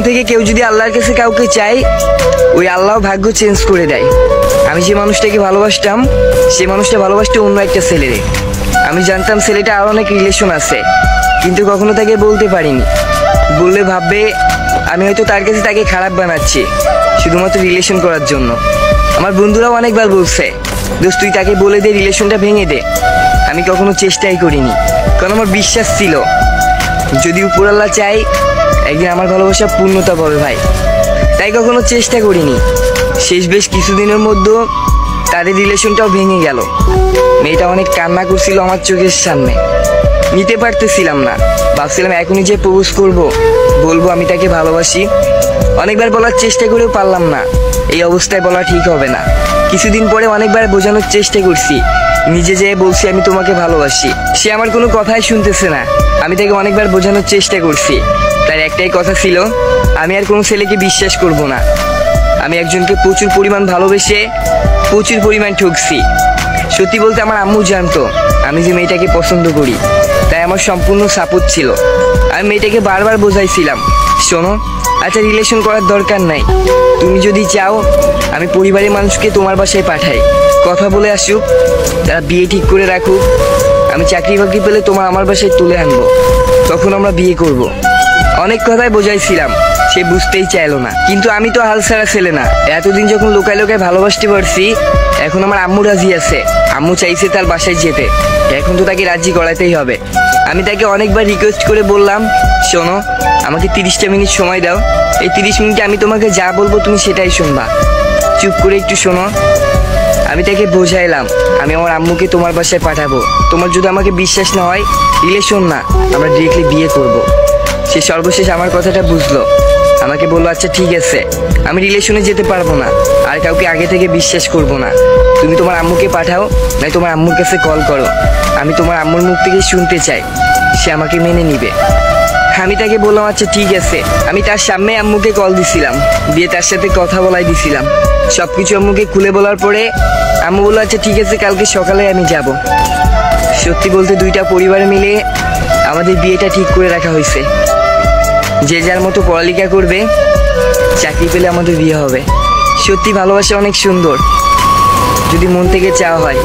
থেকে কেউ যদি আল্লাহর কাছে কাউকে চায়, ওই আল্লাহ ভাগ্য চেঞ্জ করে দেয়। আমি যে মানুষটাকে ভালোবাসতাম, সে মানুষটা ভালোবাসতো অন্য একটা ছেলেরে। আমি জানতাম ছেলেটা আর অনেক রিলেশন আছে, কিন্তু কখনো তাকে বলতে পারিনি। বললে ভাববে আমি হয়তো তার কাছে তাকে খারাপ বানাচ্ছি, শুধুমাত্র রিলেশন করার জন্য। আমার বন্ধুরাও অনেকবার বলছে, দোস্ত তুই তাকে বলে দে, রিলেশনটা ভেঙে দে। আমি কখনো চেষ্টাই করিনি, কারণ আমার বিশ্বাস ছিল যদি উপরআল্লাহ চাই একদিন আমার ভালোবাসা পূর্ণতা পাবে ভাই। তাই কখনো চেষ্টা করিনি। শেষ বেশ কিছুদিনের মধ্যে তাদের রিলেশনটাও ভেঙে গেল। মেয়েটা অনেক কান্না করছিল আমার চোখের সামনে, নিতে পারতেছিলাম না। ভাবছিলাম এখনই যে প্রপোজ করবো, বলবো আমি তাকে ভালোবাসি। অনেকবার বলার চেষ্টা করেও পারলাম না, এই অবস্থায় বলা ঠিক হবে না। কিছুদিন পরে অনেকবার বোঝানোর চেষ্টা করছি, নিজে যেয়ে বলছি আমি তোমাকে ভালোবাসি। সে আমার কোনো কথাই শুনতেছে না। আমি তাকে অনেকবার বোঝানোর চেষ্টা করছি, তার একটাই কথা ছিল আমি আর কোনো ছেলেকে বিশ্বাস করব না। আমি একজনকে প্রচুর পরিমাণ ভালোবেসে প্রচুর পরিমাণ ঠকছি। সত্যি বলতে আমার আম্মু জানতো আমি যে মেয়েটাকে পছন্দ করি, তাই আমার সম্পূর্ণ সাপোর্ট ছিল। আমি মেয়েটাকে বারবার বোঝাইছিলাম, শোনো আচ্ছা রিলেশন করার দরকার নাই, তুমি যদি চাও আমি পরিবারের মানুষকে তোমার বাসায় পাঠাই, কথা বলে আসুক, তারা বিয়ে ঠিক করে রাখুক। আমি চাকরি বাকরি পেলে তোমার আমার বাসায় তুলে আনবো, তখন আমরা বিয়ে করব। অনেক কথাই বোঝাইছিলাম, সে বুঝতেই চাইলো না। কিন্তু আমি তো হাল ছাড়া ছেলে না। এতদিন যখন লোকায় লোকায় ভালোবাসতে পারছি, এখন আমার আম্মু রাজি আছে। আম্মু চাইছে তার বাসায় যেতে, এখন তো তাকে রাজি করাতেই হবে। আমি তাকে অনেকবার রিকোয়েস্ট করে বললাম, শোনো আমাকে 30টা মিনিট সময় দাও, এই 30 মিনিটে আমি তোমাকে যা বলবো তুমি সেটাই শুনবা, চুপ করে একটু শোনো। আমি তাকে বোঝাইলাম আমি আমার আম্মুকে তোমার বাসায় পাঠাবো, তোমার যদি আমাকে বিশ্বাস না হয় রিলেশন না, আমরা ডিরেক্টলি বিয়ে করব। সে সর্বশেষ আমার কথাটা বুঝলো, আমাকে বললো আচ্ছা ঠিক আছে, আমি রিলেশনে যেতে পারবো না, আর কাউকে আগে থেকে বিশ্বাস করব না। তুমি তোমার আম্মুকে পাঠাও, নাই তোমার আম্মুর কাছে কল করো, আমি তোমার আম্মুর মুখ থেকে শুনতে চাই সে আমাকে মেনে নিবে। আমি তাকে বললাম আচ্ছা ঠিক আছে। আমি তার সামনে আম্মুকে কল দিছিলাম, দিয়ে তার সাথে কথা বলাই দিছিলাম। সবকিছু আম্মুকে খুলে বলার পরে আম্মু বললো আচ্ছা ঠিক আছে কালকে সকালে আমি যাব। সত্যি বলতে দুইটা পরিবার মিলে আমাদের বিয়েটা ঠিক করে রাখা হয়েছে। যে যার মতো পড়ালেখা করবে, চাকরি পেলে আমাদের বিয়ে হবে। সত্যি ভালোবাসা অনেক সুন্দর, যদি মন থেকে চাওয়া হয়।